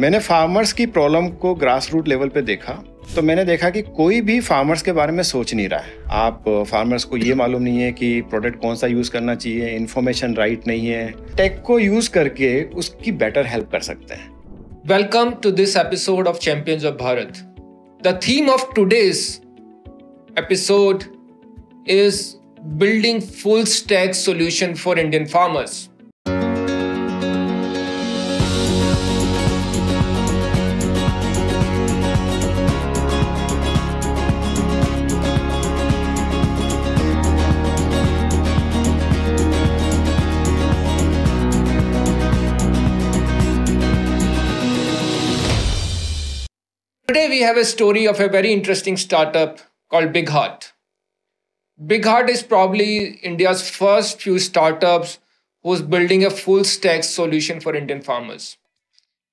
मैंने फार्मर्स की प्रॉब्लम को ग्रास रूट लेवल पे देखा, तो मैंने देखा कि कोई भी फार्मर्स के बारे में सोच नहीं रहा है। आप फार्मर्स को ये मालूम नहीं है कि प्रोडक्ट कौन सा यूज़ करना चाहिए, इन्फॉर्मेशन राइट नहीं है। टेक को यूज़ करके उसकी बेटर हेल्प कर सकते हैं। Welcome to this episode of Champions of Bharat. The theme of today's episode is building full stack solution for Indian farmers. Today we have a story of a very interesting startup called BigHeart. BigHeart is probably India's first few startups who's building a full stack solution for Indian farmers.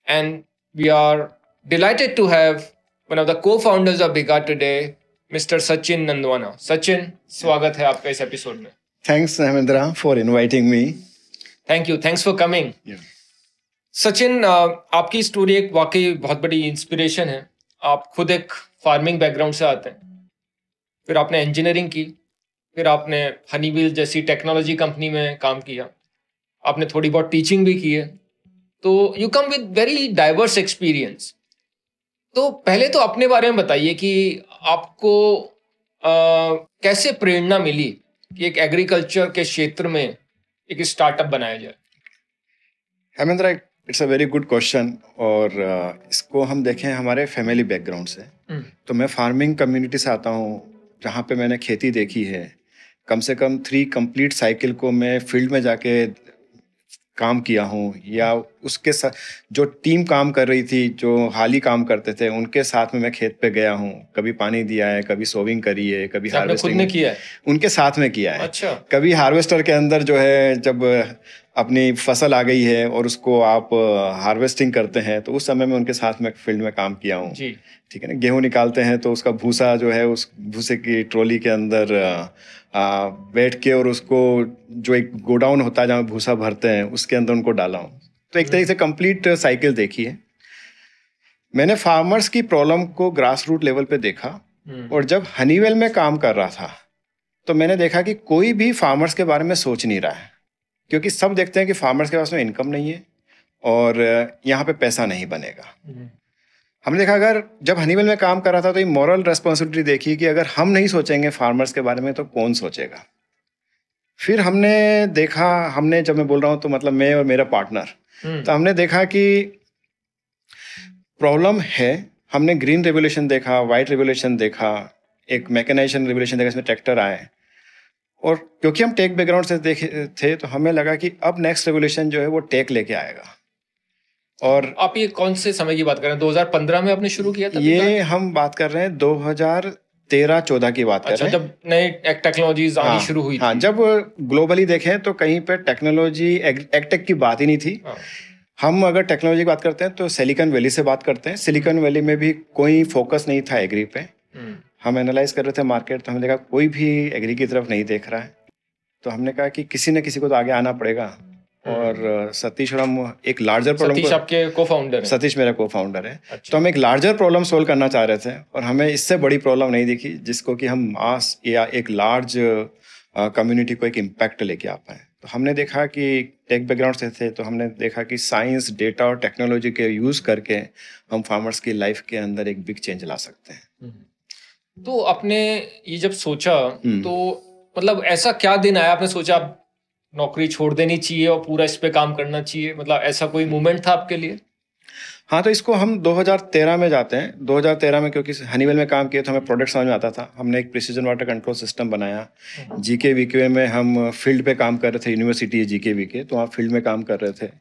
And we are delighted to have one of the co-founders of BigHeart today, Mr. Sachin Nandwana. Sachin, स्वागत है आपका इस episode में. Thanks, Hemendra, for inviting me. Thank you. Thanks for coming. Yeah. Sachin, आपकी story एक वाकई बहुत बड़ी इंस्पिरेशन है. आप खुद एक फार्मिंग बैकग्राउंड से आते हैं, फिर आपने इंजीनियरिंग की, फिर आपने हनीवेल जैसी टेक्नोलॉजी कंपनी में काम किया, आपने थोड़ी बहुत टीचिंग भी की है, तो you come with very diverse experience. तो पहले तो अपने बारे में बताइए कि आपको कैसे प्रेरणा मिली कि एक एग्रीकल्चर के क्षेत्र में एक स्टार्टअप बनाया जाए. Hemendra, it's a very good question. और इसको हम देखें हमारे फैमिली बैकग्राउंड से, तो मैं फार्मिंग कम्युनिटी से आता हूँ जहाँ पे मैंने खेती देखी है. कम से कम 3 कंप्लीट साइकिल को मैं फील्ड में जाके काम किया हूँ, या उसके साथ जो टीम काम कर रही थी, जो हाली काम करते थे, उनके साथ में मैं खेत पे गया हूँ. कभी पानी दिया है, कभी सोविंग करी है, कभी हार्वेस्टिंग किया है, उनके साथ में किया है. अच्छा. कभी हार्वेस्टर के अंदर जो है, जब अपनी फसल आ गई है और उसको आप हार्वेस्टिंग करते हैं, तो उस समय में उनके साथ में फील्ड में काम किया हूँ. ठीक है ना. गेहूं निकालते हैं तो उसका भूसा जो है, उस भूसे की ट्रॉली के अंदर बैठ के, और उसको जो एक गोडाउन होता है जहाँ भूसा भरते हैं, उसके अंदर उनको डाला हूँ. तो एक तरीके से कंप्लीट साइकिल देखी है. मैंने फार्मर्स की प्रॉब्लम को ग्रास रूट लेवल पे देखा, और जब हनीवेल में काम कर रहा था तो मैंने देखा कि कोई भी फार्मर्स के बारे में सोच नहीं रहा है, क्योंकि सब देखते हैं कि फार्मर्स के पास में इनकम नहीं है और यहाँ पे पैसा नहीं बनेगा. हमने देखा, अगर जब हनीवेल में काम कर रहा था तो ये मॉरल रेस्पॉन्सिबिलिटी देखी कि अगर हम नहीं सोचेंगे फार्मर्स के बारे में तो कौन सोचेगा. फिर हमने देखा, जब मैं बोल रहा हूँ तो मतलब मैं और मेरा पार्टनर, तो हमने देखा कि प्रॉब्लम है. हमने ग्रीन रेवोल्यूशन देखा, वाइट रेवोल्यूशन देखा, एक मैकेनाइजेशन रेवोल्यूशन देखा, इसमें ट्रैक्टर आए. और क्योंकि हम टेक बैकग्राउंड से देखे थे, तो हमें लगा कि अब नेक्स्ट रेवोल्यूशन जो है वो टेक लेके आएगा. और आप ये कौन से समय की बात कर रहे हैं? 2015 में आपने शुरू किया था? ये हम बात कर रहे हैं 2013-14 की बात कर रहे हैं. जब नए टेक्नोलॉजीज आनी शुरू हुई. हाँ, जब ग्लोबली देखें तो कहीं पे टेक्नोलॉजी एग्टेक की बात ही नहीं थी. हम अगर टेक्नोलॉजी की बात करते हैं तो सिलिकॉन वैली से बात करते हैं. सिलिकॉन वैली में भी कोई फोकस नहीं था एग्री पे. हम एनालाइज कर रहे थे मार्केट, तो हमने देखा कोई भी एग्री की तरफ नहीं देख रहा है. तो हमने कहा कि किसी न किसी को तो आगे आना पड़ेगा. और सतीश और हम एक लार्जर प्रॉब्लम, सतीश आपके को-फाउंडर हैं? सतीश मेरा को-फाउंडर है. अच्छा. तो हम एक लार्जर प्रॉब्लम सोल्व करना चाह रहे थे, और हमें इससे बड़ी प्रॉब्लम नहीं दिखी जिसको कि हम मास या एक लार्ज कम्युनिटी को एक इम्पैक्ट लेके आ पाए. तो हमने देखा कि टेक बैकग्राउंड से थे, तो हमने देखा कि साइंस, डेटा और टेक्नोलॉजी के यूज करके हम फार्मर्स की लाइफ के अंदर एक बिग चेंज ला सकते हैं. तो आपने ये जब सोचा, तो मतलब ऐसा क्या दिन आया आपने सोचा आप नौकरी छोड़ देनी चाहिए और पूरा इस पे काम करना चाहिए? मतलब ऐसा कोई मोमेंट था आपके लिए? हाँ, तो इसको हम 2013 में जाते हैं. 2013 में क्योंकि हनीवेल में काम किया तो हमें प्रोडक्ट समझ में आता था. हमने एक प्रिसीजन वाटर कंट्रोल सिस्टम बनाया. GKVK में हम फील्ड पे काम कर रहे थे. यूनिवर्सिटी है GKVK, तो वहाँ फील्ड में काम कर रहे थे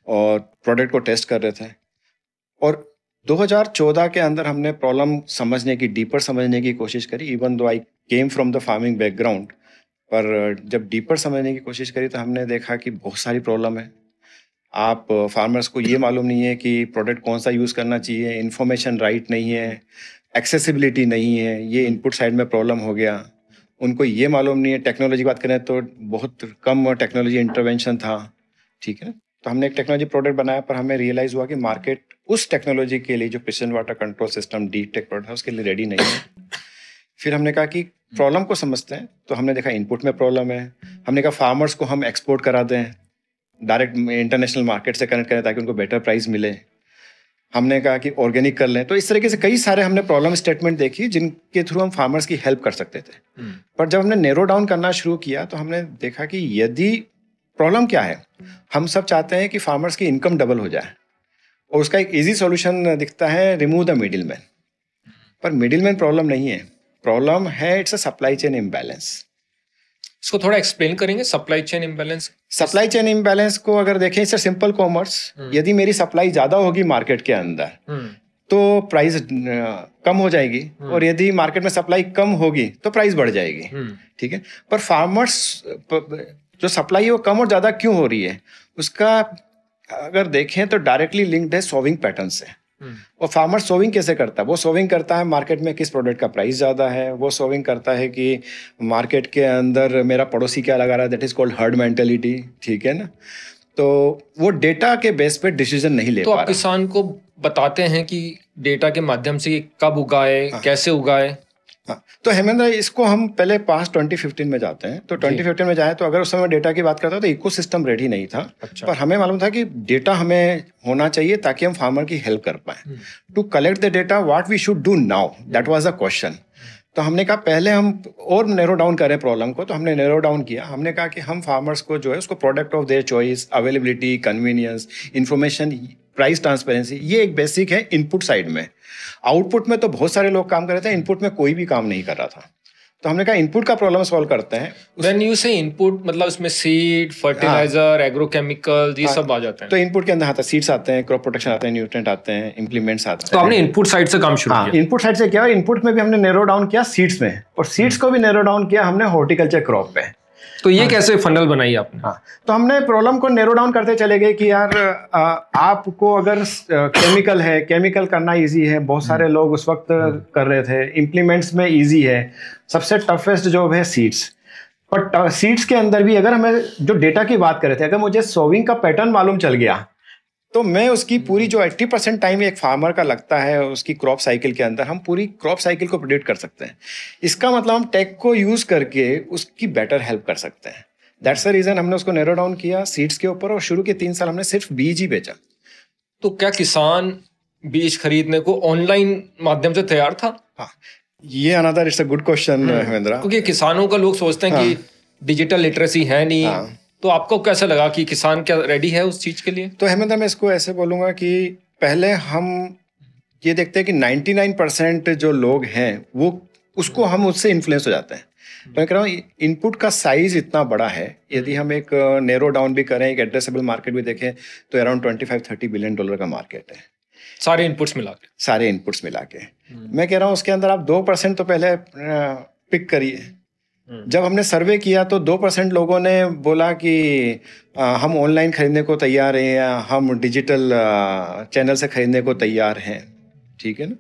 और प्रोडक्ट को टेस्ट कर रहे थे. और 2014 के अंदर हमने प्रॉब्लम समझने की, डीपर समझने की कोशिश करी. Even though I came from the farming background, पर जब डीपर समझने की कोशिश करी तो हमने देखा कि बहुत सारी प्रॉब्लम है. आप फार्मर्स को ये मालूम नहीं है कि प्रोडक्ट कौन सा यूज़ करना चाहिए, इन्फॉर्मेशन राइट नहीं है, एक्सेसिबिलिटी नहीं है, ये इनपुट साइड में प्रॉब्लम हो गया. उनको ये मालूम नहीं है. टेक्नोलॉजी की बात करें तो बहुत कम टेक्नोलॉजी इंटरवेंशन था. ठीक है. तो हमने एक टेक्नोलॉजी प्रोडक्ट बनाया, पर हमें रियलाइज हुआ कि मार्केट उस टेक्नोलॉजी के लिए जो pressure water control system deep tech product है उसके लिए रेडी नहीं है। फिर हमने कहा कि प्रॉब्लम को समझते हैं, तो हमने देखा इनपुट में प्रॉब्लम है। हमने कहा फार्मर्स को हम एक्सपोर्ट करा दें, डायरेक्ट इंटरनेशनल मार्केट से कनेक्ट करें ताकि उनको बेटर प्राइस मिले। हमने कहा कि ऑर्गेनिक कर लें। तो इस तरीके से कई सारे हमने प्रॉब्लम स्टेटमेंट देखी जिनके थ्रू हम फार्मर्स की हेल्प कर सकते थे। पर जब हमने नैरो डाउन करना शुरू किया तो हमने देखा कि यदि प्रॉब्लम क्या है, हम सब चाहते हैं कि फार्मर्स की इनकम डबल हो जाए, और उसका एक इजी सॉल्यूशन दिखता है, रिमूव द मिडिल मैन। पर मिडिल मैन प्रॉब्लम नहीं है, प्रॉब्लम है it's a supply chain imbalance. इसको थोड़ा एक्सप्लेन करेंगे, supply chain imbalance? Supply chain imbalance को अगर देखें, इट्स सिंपल कॉमर्स। यदि मेरी सप्लाई ज्यादा होगी मार्केट के अंदर तो प्राइस कम हो जाएगी, और यदि मार्केट में सप्लाई कम होगी तो प्राइस बढ़ जाएगी। ठीक है, पर फार्मर्स जो सप्लाई है वो कम और ज्यादा क्यों हो रही है, उसका अगर देखें तो डायरेक्टली लिंक्ड है सोविंग पैटर्न से। और फार्मर सोविंग कैसे करता है? वो सोविंग करता है मार्केट में किस प्रोडक्ट का प्राइस ज्यादा है, वो सोविंग करता है कि मार्केट के अंदर मेरा पड़ोसी क्या लगा रहा है, that is called herd mentality. ठीक है ना, तो वो डेटा के बेस पे डिसीजन नहीं ले पा रहा। तो आप किसान को बताते हैं कि डेटा के माध्यम से कब उगाए, कैसे उगाए? हाँ, तो हेमेंद्र, इसको हम पहले पास 2015 में जाते हैं। तो 2015 में जाए तो अगर उस समय डेटा की बात करता तो इकोसिस्टम रेडी नहीं था। अच्छा। पर हमें मालूम था कि डेटा हमें होना चाहिए ताकि हम फार्मर की हेल्प कर पाए। To collect the data, what we should do now, that was the question. तो हमने कहा पहले हम और नैरो डाउन करें प्रॉब्लम को। तो हमने नैरो डाउन किया। हमने कहा कि हम फार्मर्स को जो है उसको product of their choice, availability, convenience, information, price transparency, ये एक बेसिक है इनपुट साइड में। आउटपुट में तो बहुत सारे लोग काम कर रहे थे, इनपुट में कोई भी काम नहीं कर रहा था। तो हमने कहा इनपुट का प्रॉब्लम सॉल्व करते हैं। When you say इनपुट, मतलब इसमें सीड, फर्टिलाइजर, एग्रोकेमिकल, ये सब आ जाते हैं। तो इनपुट के अंदर आता है, सीड्स आते हैं, क्रॉप प्रोटेक्शन आते हैं, न्यूट्रिएंट आते हैं, इम्प्लीमेंट्स आते हैं। तो हमने इनपुट साइड से काम शुरू किया। इनपुट साइड से किया, और इनपुट में भी हमने नैरो डाउन किया सीड्स में, और सीड्स को भी नैरो डाउन किया हमने हॉर्टिकल्चर क्रॉप पे। तो ये कैसे फनल बनाई आपने? तो हमने प्रॉब्लम को नैरो डाउन करते चले गए कि यार आपको अगर केमिकल है, केमिकल करना इजी है, बहुत सारे लोग उस वक्त कर रहे थे, इम्प्लीमेंट्स में इजी है, सबसे टफेस्ट जॉब है सीड्स। पर सीड्स के अंदर भी अगर हमें जो डेटा की बात कर रहे थे, अगर मुझे सोविंग का पैटर्न मालूम चल गया तो मैं उसकी पूरी जो 80% टाइम एक फार्मर का लगता है उसकी क्रॉप साइकिल के अंदर, हम पूरी क्रॉप साइकिल को प्रेडिक्ट कर सकते हैं। इसका मतलब हम टेक को यूज करके उसकी बेटर हेल्प कर सकते हैं। दैट्स द रीजन हमने उसको नैरो डाउन किया सीड्स के ऊपर, और शुरू के 3 साल हमने सिर्फ बीज ही बेचा। तो क्या किसान बीज खरीदने को ऑनलाइन माध्यम से तैयार था? हाँ, ये another it's a good question Hemendra, क्योंकि किसानों का लोग सोचते हैं कि डिजिटल लिटरेसी है नहीं। तो आपको कैसा लगा कि किसान क्या रेडी है उस चीज के लिए? तो हेमेंद्र, मैं इसको ऐसे बोलूंगा कि पहले हम ये देखते हैं कि 99% जो लोग हैं वो उसको हम उससे इन्फ्लुएंस हो जाते हैं। तो मैं कह रहा हूँ इनपुट का साइज इतना बड़ा है, यदि हम एक नैरो डाउन भी करें, एक एड्रेसेबल मार्केट भी देखें तो अराउंड $25-30 बिलियन का मार्केट है, सारे इनपुट्स मिला के। मैं कह रहा हूँ उसके अंदर आप 2% तो पहले पिक करिए। जब हमने सर्वे किया तो 2% लोगों ने बोला कि हम ऑनलाइन खरीदने को तैयार हैं या हम डिजिटल चैनल से खरीदने को तैयार हैं। ठीक है ना,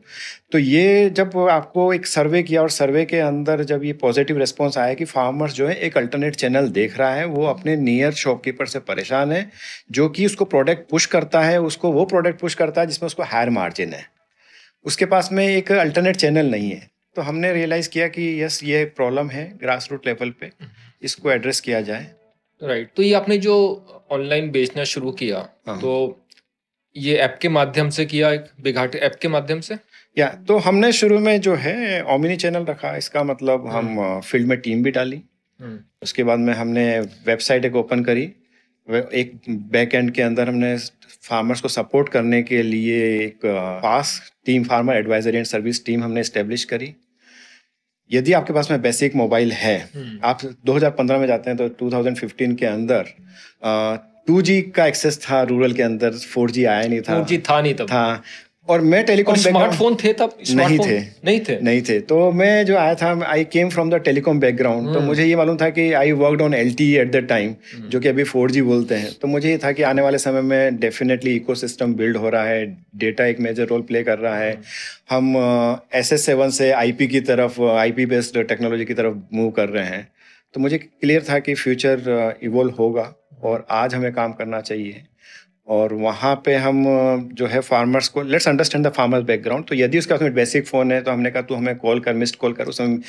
तो ये जब आपको एक सर्वे किया और सर्वे के अंदर जब ये पॉजिटिव रिस्पॉन्स आया कि फार्मर्स जो है एक अल्टरनेट चैनल देख रहा है, वो अपने नियर शॉपकीपर से परेशान है जो कि उसको प्रोडक्ट पुश करता है, उसको वो प्रोडक्ट पुश करता है जिसमें उसको हायर मार्जिन है, उसके पास में एक अल्टरनेट चैनल नहीं है। तो हमने रियलाइज किया कि यस, ये प्रॉब्लम है ग्रास रूट लेवल पे, इसको एड्रेस किया जाए। राइट। तो ये आपने जो ऑनलाइन बेचना शुरू किया, तो ये ऐप के माध्यम से किया, एक बिघाटे ऐप के माध्यम से? या तो हमने शुरू में जो है ओमिनी चैनल रखा, इसका मतलब हम फील्ड में टीम भी डाली। उसके बाद में हमने वेबसाइट एक ओपन करी, एक बैक एंड के अंदर हमने फार्मर्स को सपोर्ट करने के लिए एक पास team, farmer advisory and service team हमने एस्टेब्लिश करी। यदि आपके पास में बेसिक मोबाइल है, आप 2015 में जाते हैं तो 2015 के अंदर 2G का एक्सेस था रूरल के अंदर, 4G आया नहीं था। 4G था नहीं तब। था, और मैं टेलीकॉम स्मार्टफोन थे तब? नहीं थे। तो मैं जो आया था, I came from the telecom background. तो मुझे ये मालूम था कि I worked on LTE at the time, जो कि अभी 4G बोलते हैं। तो मुझे ये था कि आने वाले समय में डेफिनेटली इकोसिस्टम बिल्ड हो रहा है, डेटा एक मेजर रोल प्ले कर रहा है। हम SS7 से IP की तरफ, IP बेस्ड टेक्नोलॉजी की तरफ मूव कर रहे हैं। तो मुझे क्लियर था कि फ्यूचर इवॉल्व होगा और आज हमें काम करना चाहिए। और वहाँ पे हम जो है फार्मर्स को let's understand the farmers background. तो यदि उसका उसमें बेसिक फ़ोन है तो हमने कहा तू हमें कॉल कर, मिस्ड कॉल कर। उसमें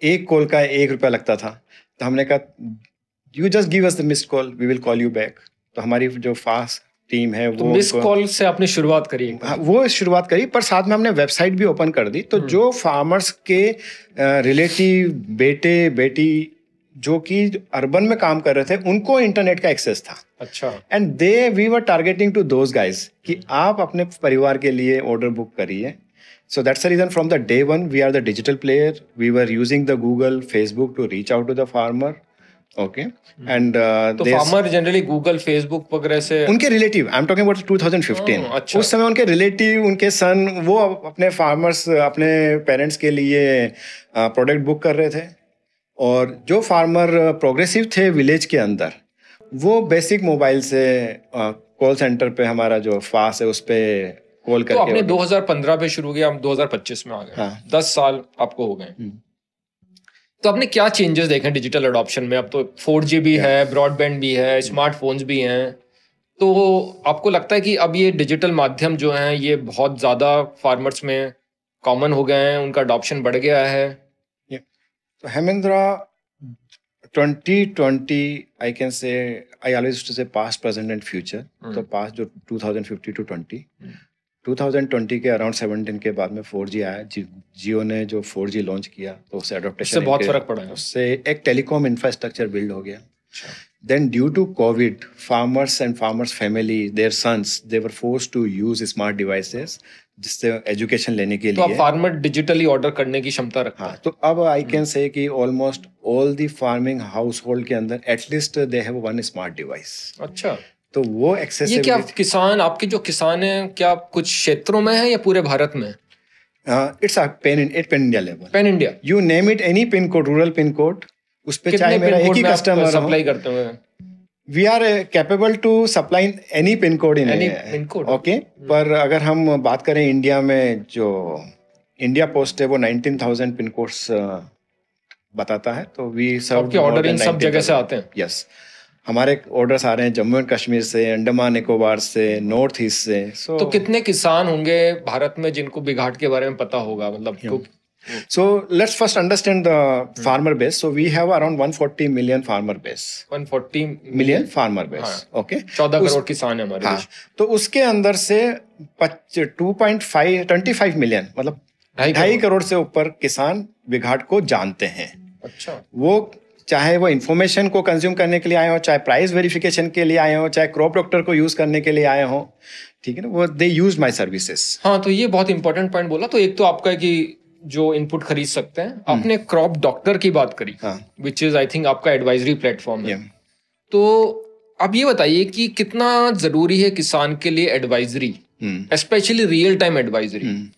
एक कॉल का 1 रुपया लगता था, तो हमने कहा you just give us the missed call, we will call you back. तो हमारी जो फास्ट टीम है वो मिस्ड कॉल से आपने शुरुआत करी? हाँ, वो शुरुआत करी, पर साथ में हमने वेबसाइट भी ओपन कर दी। तो जो फार्मर्स के रिलेटिव बेटे बेटी जो कि अर्बन में काम कर रहे थे उनको इंटरनेट का एक्सेस था। अच्छा। And we were targeting to those guys कि आप अपने परिवार के लिए ऑर्डर बुक करिए। So that's the reason from the day one we are the digital player. We were using the Google, Facebook to reach out to the farmer. Okay. And तो farmer generally Google, Facebook वगैरह से उनके relative, I am talking about 2015। अच्छा। उस समय उनके relative, उनके सन, वो अपने फार्मर्स, अपने पेरेंट्स के लिए प्रोडक्ट बुक कर रहे थे। और जो फार्मर प्रोग्रेसिव थे विलेज के अंदर, वो बेसिक मोबाइल से कॉल सेंटर पे हमारा जो फास्ट है उस पे कॉल करके। तो आपने 2015 पे शुरू किया, हम 2025 में आ गए। हाँ। 10 साल आपको हो गए। तो आपने क्या चेंजेस देखे डिजिटल अडॉप्शन में? अब तो 4G भी है, ब्रॉडबैंड भी है, स्मार्टफोन्स भी हैं। तो आपको लगता है कि अब ये डिजिटल माध्यम जो हैं ये बहुत ज़्यादा फार्मर्स में कॉमन हो गए हैं, उनका अडॉप्शन बढ़ गया है? तो हेमेंद्रा 2020 I can say, I always used to say past, present and future. तो पास्ट जो 2050 टू 2020 के अराउंड 17 के बाद में 4G आया। जियो ने जो 4G लॉन्च किया तो उससे अडॉप्टेशन, उससे बहुत फर्क पड़ा है। उससे एक टेलीकॉम इंफ्रास्ट्रक्चर बिल्ड हो गया। Then due to COVID, farmers and farmers family, their sons, they were forced to use smart devices जिससे एजुकेशन लेने के लिए। तो अब फार्मर डिजिटली ऑर्डर करने की क्षमता रखता है। तो अब आई कैन से कि almost all the farming house hold के अंदर at least they have one smart device. अच्छा। तो वो एक्सेसिबिलिटी। ये क्या किसान, आपके जो किसान हैं, क्या कुछ क्षेत्रों में है या पूरे भारत में? It's a pan India level. Pan India, you name it, any pin code, rural pin code, उस पे चाहे मेरा एक ही कस्टमर सप्लाई करते हुए, we are capable to supply any pin code in any pin code. Okay. पर अगर हम बात करें इंडिया में, जो इंडिया पोस्ट है वो 19,000 पिन कोड्स बताता है। तो वी सर्व, आपके ऑर्डर इन सब जगह से आते हैं? यस, हमारे ऑर्डर्स आ रहे हैं जम्मू एंड कश्मीर से, अंडमान निकोबार से, नॉर्थ ईस्ट से। तो कितने किसान होंगे भारत में जिनको बिघाट के बारे में पता होगा? मतलब So let's first understand the farmer base. So we have around 140 million farmer base. 140 million farmer base. Okay. 14 crore किसान है हमारे देश। तो उसके अंदर से 25 मिलियन, मतलब 2.5 करोड़ से ऊपर किसान बिघाट को जानते हैं। अच्छा। वो चाहे वो इन्फॉर्मेशन को कंज्यूम करने के लिए आए हो, चाहे प्राइस वेरिफिकेशन के लिए आए हो, चाहे क्रॉप डॉक्टर को यूज करने के लिए आए हो, ठीक है ना, वो दे यूज माय सर्विसेज। हाँ, तो ये बहुत इंपॉर्टेंट पॉइंट बोला। तो एक तो आपका है कि जो इनपुट खरीद सकते हैं, आपने क्रॉप डॉक्टर की बात करी, विच इज आई थिंक आपका एडवाइजरी प्लेटफॉर्म है। तो अब ये बताइए कि कितना जरूरी है किसान के लिए advisory, specially real time advisory,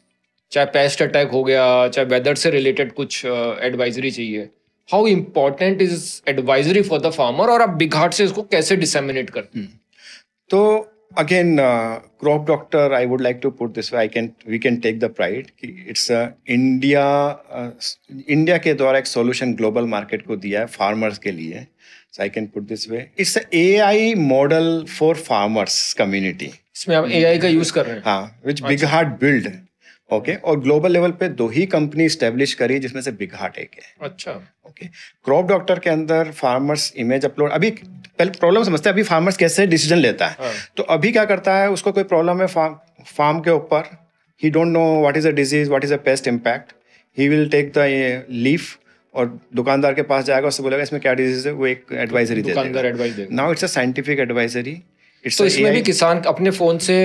चाहे पेस्ट अटैक हो गया, चाहे वेदर से रिलेटेड कुछ एडवाइजरी चाहिए। How important is advisory for the farmer, और आप बिघाट से इसको कैसे डिसेमिनेट करते हैं? तो again crop doctor, I would like to put this way, we can take the pride कि इट्स इंडिया के द्वारा एक सॉल्यूशन ग्लोबल मार्केट को दिया है फार्मर्स के लिए। So I can put this way, it's AI model for farmers community. इसमें आप AI का यूज कर रहे हैं? हाँ, विच बिघाट बिल्ड। ओके। और ग्लोबल लेवल पे 2 ही कंपनी स्टैब्लिश करी जिसमें से बिघाट एक है। अच्छा। ओके। क्रॉप डॉक्टर के अंदर फार्मर्स इमेज अपलोड, अभी पहले प्रॉब्लम समझते हैं अभी फार्मर्स कैसे डिसीजन लेता है। तो अभी क्या करता है, उसको कोई प्रॉब्लम है फार्म के ऊपर, he don't know what is a disease, what is a pest impact, he will take the leaf और दुकानदार के पास जाएगा, उससे बोलेगा इसमें क्या डिजीज है, वो एक एडवाइजरी दे देगा। Now it's a scientific advisory. तो इसमें भी किसान अपने फोन से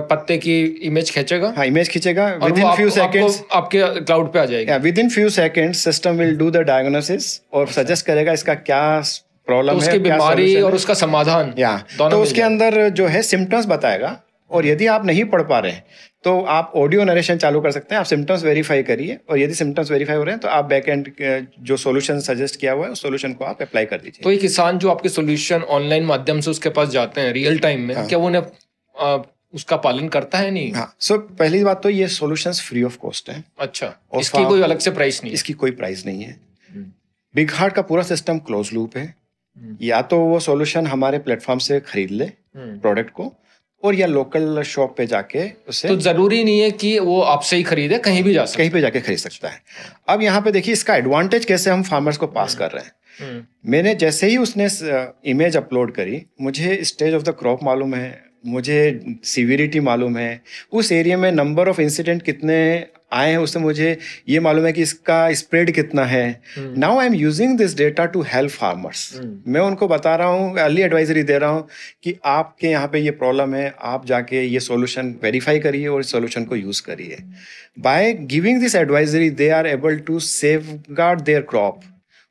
पत्ते की इमेज खींचेगा? हाँ, इमेज खींचेगा, विद इन फ्यू सेकंड्स आपके क्लाउड पे आ जाएगा। With in few seconds system will do the diagnosis और सजेस्ट करेगा इसका क्या प्रॉब्लम है, उसकी बीमारी और उसका समाधान। तो उसके अंदर जो है सिम्टम्स बताएगा, और यदि आप नहीं पढ़ पा रहे तो आप ऑडियो नरेशन चालू कर सकते हैं, आप सिम्टम्स वेरीफाई करिए, और यदि सिम्टम्स वेरीफाई हो रहे हैं तो आप बैक एंड जो सॉल्यूशन सजेस्ट किया हुआ है उस सॉल्यूशन को आप अप्लाई कर दीजिए। तो ये किसान जो आपके सॉल्यूशन ऑनलाइन माध्यम से उसके पास जाते हैं रियल टाइम में, क्या वो उन्हें उसका पालन करता है? नहीं। हाँ, सो पहली बात तो ये सॉल्यूशंस फ्री ऑफ कॉस्ट है। अच्छा, इसकी कोई अलग से प्राइस नहीं? इसकी कोई प्राइस नहीं है। बिघाट का पूरा सिस्टम क्लोज लूप है। या तो वो सॉल्यूशन हमारे प्लेटफॉर्म से खरीद ले प्रोडक्ट को, और या लोकल शॉप पे जाके उसे, तो जरूरी नहीं है कि वो आपसे ही खरीदे, कहीं भी जा सकता है, कहीं पे जाके खरीद सकता है। अब यहाँ पे देखिए इसका एडवांटेज कैसे हम फार्मर्स को पास कर रहे हैं। मैंने जैसे ही उसने इमेज अपलोड करी, मुझे स्टेज ऑफ द क्रॉप मालूम है, मुझे सीवियरिटी मालूम है, उस एरिया में नंबर ऑफ इंसिडेंट कितने आए हैं उससे मुझे ये मालूम है कि इसका स्प्रेड कितना है। Now I am using this data to help farmers. मैं उनको बता रहा हूँ, अर्ली एडवाइजरी दे रहा हूँ कि आपके यहाँ पे ये प्रॉब्लम है, आप जाके ये सॉल्यूशन वेरीफाई करिए और इस सॉल्यूशन को यूज करिए। By giving this advisory they are able to safeguard their crop,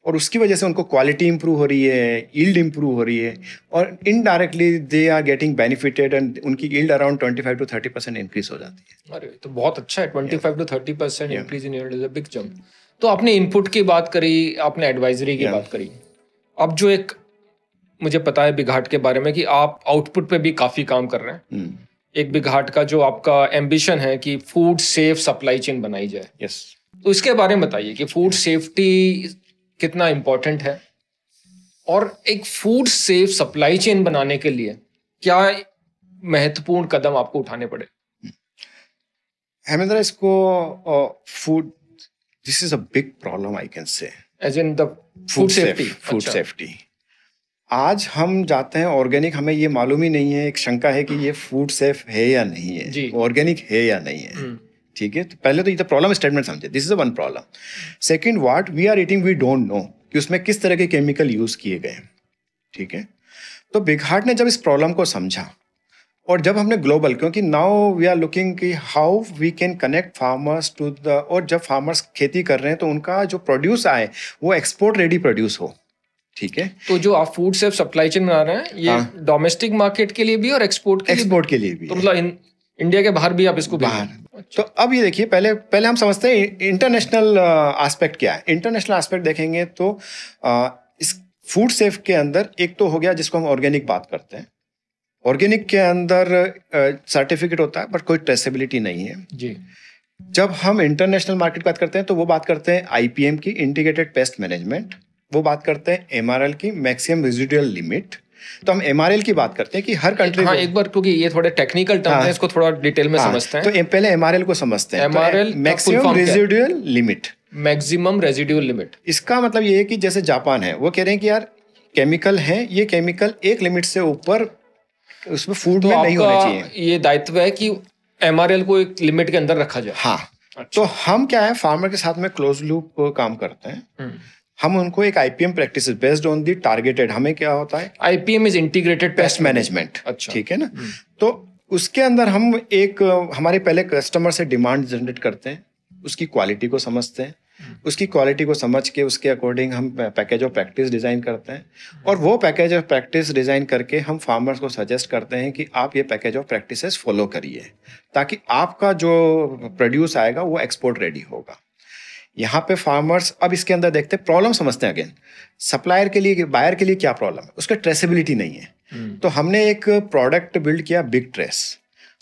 और उसकी वजह से उनको क्वालिटी इंप्रूव हो रही है, यील्ड इंप्रूव हो रही है, और indirectly they are getting benefited, and उनकी यील्ड अराउंड 25 to 30% इंक्रीज हो जाती है। अरे तो बहुत अच्छा है, 25 to 30% increase in yield is a big jump. तो आपने इनपुट की बात करी, आपने एडवाइजरी की बात करी। अब जो एक मुझे पता है बिघाट के बारे में कि आप आउटपुट पे भी काफी काम कर रहे हैं। एक बिघाट का जो आपका एम्बिशन है कि फूड सेफ सप्लाई चेन बनाई जाए। यस। तो इसके बारे में बताइए कि फूड सेफ्टी कितना इम्पोर्टेंट है, और एक फूड सेफ सप्लाई चेन बनाने के लिए क्या महत्वपूर्ण कदम आपको उठाने पड़े। हेमेंद्र, इसको food, this is a big problem I can say, as in the food safety. Food safety. आज हम जाते हैं ऑर्गेनिक, हमें ये मालूम ही नहीं है, एक शंका है कि ये फूड सेफ है या नहीं है, ऑर्गेनिक है या नहीं है। ठीक है, तो पहले तो ये प्रॉब्लम स्टेटमेंट समझे, this is one problem. Second, what we are eating we don't know कि उसमें किस तरह के केमिकल यूज किए गए। ठीक है, तो बिघाट ने जब इस प्रॉब्लम को समझा, और जब हमने ग्लोबल, क्योंकि नाउ वी आर लुकिंग कि how we can connect farmers to the, और जब फार्मर्स खेती कर रहे हैं तो उनका जो प्रोड्यूस आए वो एक्सपोर्ट रेडी प्रोड्यूस हो। ठीक है, तो जो आप फूड सेफ सप्लाई चेन बना रहे हैं, ये डोमेस्टिक मार्केट के लिए भी और एक्सपोर्ट के लिए भी, तो मतलब इंडिया के बाहर भी आप इसको बाहर। तो अब ये देखिए, पहले हम समझते हैं इंटरनेशनल एस्पेक्ट क्या है। इंटरनेशनल एस्पेक्ट देखेंगे तो इस फूड सेफ के अंदर एक तो हो गया जिसको हम ऑर्गेनिक बात करते हैं। ऑर्गेनिक के अंदर सर्टिफिकेट होता है बट कोई ट्रेसेबिलिटी नहीं है जी। जब हम इंटरनेशनल मार्केट बात करते हैं तो वो बात करते हैं आईपीएम की, इंटीग्रेटेड पेस्ट मैनेजमेंट, वो बात करते हैं एमआरएल की, मैक्सिमम रेजिडुअल लिमिट। तो हम एमआरएल की बात करते हैं कि हर कंट्री, हाँ, एक बार, क्योंकि ये थोड़े टेक्निकल टर्म है, इसको थोड़ा डिटेल में समझते हैं। तो पहले एमआरएल को समझते हैं। MRL maximum residual limit. Maximum residual limit, इसका मतलब ये है कि जैसे जापान है, वो कह रहे हैं कि यार केमिकल है, ये केमिकल एक लिमिट से ऊपर उसमें फूड में नहीं होने चाहिए। ये दायित्व है कि एमआरएल को एक लिमिट के अंदर रखा जाए। हाँ। अच्छा। तो हम क्या है, फार्मर के साथ में क्लोज लूप काम करते हैं। हम उनको एक IPM practice based on the targeted, हमें क्या होता है, IPM is integrated pest management. अच्छा, ठीक है ना। तो उसके अंदर हम एक हमारे पहले कस्टमर से डिमांड जनरेट करते हैं, उसकी क्वालिटी को समझते हैं, उसकी क्वालिटी को समझ के उसके अकॉर्डिंग हम पैकेज ऑफ प्रैक्टिस डिज़ाइन करते हैं, और वो पैकेज ऑफ प्रैक्टिस डिज़ाइन करके हम फार्मर्स को सजेस्ट करते हैं कि आप ये पैकेज ऑफ प्रैक्टिसेस फॉलो करिए ताकि आपका जो प्रोड्यूस आएगा वो एक्सपोर्ट रेडी होगा। यहाँ पे फार्मर्स अब इसके अंदर देखते हैं, प्रॉब्लम समझते हैं। अगेन सप्लायर के लिए, बायर के लिए क्या प्रॉब्लम है, उसका ट्रेसेबिलिटी नहीं है। तो हमने एक प्रोडक्ट बिल्ड किया, बिग ट्रेस।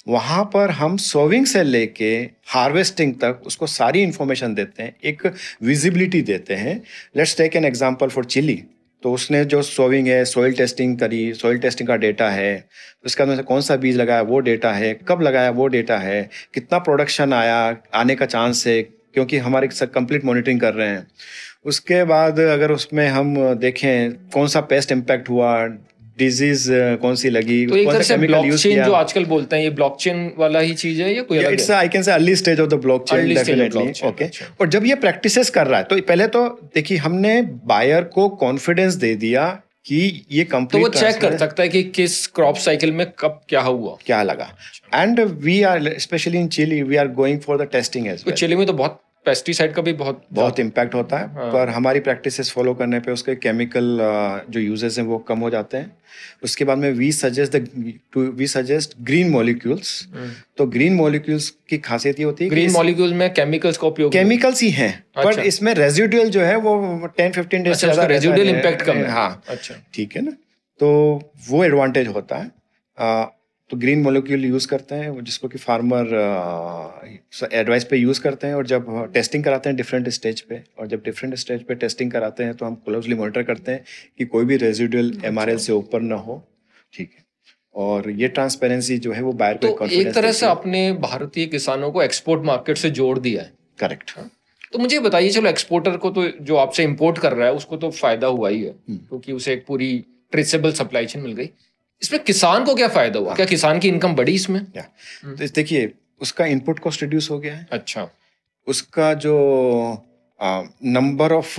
वहाँ पर हम सोविंग से लेके हार्वेस्टिंग तक उसको सारी इंफॉर्मेशन देते हैं, एक विजिबिलिटी देते हैं। Let's take an example for chilli. तो उसने जो सोविंग है, सॉइल टेस्टिंग करी, सॉइल टेस्टिंग का डेटा है, उसके अंदर से कौन सा बीज लगाया वो डेटा है, कब लगाया वो डेटा है, कितना प्रोडक्शन आया, आने का चांस है, क्योंकि हमारे कंप्लीट मॉनिटरिंग कर रहे हैं। उसके बाद अगर उसमें हम देखें कौन सा पेस्ट इम्पैक्ट हुआ, डिजीज कौन सी लगी, तो एक तरह से ब्लॉकचेन जो आजकल बोलते हैं, ये ब्लॉकचेन वाला ही चीज है या कोई अलग है? इट्स आई कैन से early stage of the blockchain definitely. Okay, और जब ये प्रैक्टिसेस कर रहा है तो पहले तो देखिए हमने बायर को कॉन्फिडेंस दे दिया कि ये कंप्लीट, तो वो चेक कर सकता है कि किस क्रॉप साइकिल में कब क्या हुआ, क्या लगा। And we are specially in chilli we are going for the testing as well. Chilli में तो बहुत पेस्टिसाइड का भी बहुत इम्पैक्ट होता है। हाँ। पर हमारी प्रैक्टिसेस फॉलो करने पे उसके केमिकल जो यूजेस हैं वो कम हो जाते हैं। उसके बाद में वी सजेस्ट ग्रीन मॉलिक्यूल्स। तो ग्रीन मॉलिक्यूल्स की खासियत ये होती है, ग्रीन मॉलिक्यूल्स में केमिकल्स का उपयोग, केमिकल्स ही हैं। अच्छा। पर इसमें रेजिडुअल जो है वो 10-15 डेज से रेजिडुअल इम्पैक्ट कम है। हाँ, अच्छा, ठीक है ना। तो वो एडवांटेज होता है। तो ग्रीन मोलिक्यूल यूज़ करते हैं, जिसको कि फार्मर एडवाइस पे यूज़ करते हैं, और जब टेस्टिंग कराते हैं डिफरेंट स्टेज पे, और जब डिफरेंट स्टेज पे टेस्टिंग कराते हैं तो हम क्लोजली मॉनिटर करते हैं कि कोई भी रेजिडुअल MRL से ऊपर ना हो, ठीक है। और ये ट्रांसपेरेंसी जो है वो बायर को तो एक तरह से आपने भारतीय किसानों को एक्सपोर्ट मार्केट से जोड़ दिया है। करेक्ट। तो मुझे बताइए, चलो एक्सपोर्टर को तो जो आपसे इंपोर्ट कर रहा है उसको तो फायदा हुआ ही है, क्योंकि उसे एक पूरी ट्रेसेबल सप्लाई चेन मिल गई। इसमें किसान को क्या फायदा हुआ? क्या किसान की इनकम बढ़ी इसमें? तो देखिए, उसका इनपुट कॉस्ट रिड्यूस हो गया है। अच्छा। उसका जो नंबर ऑफ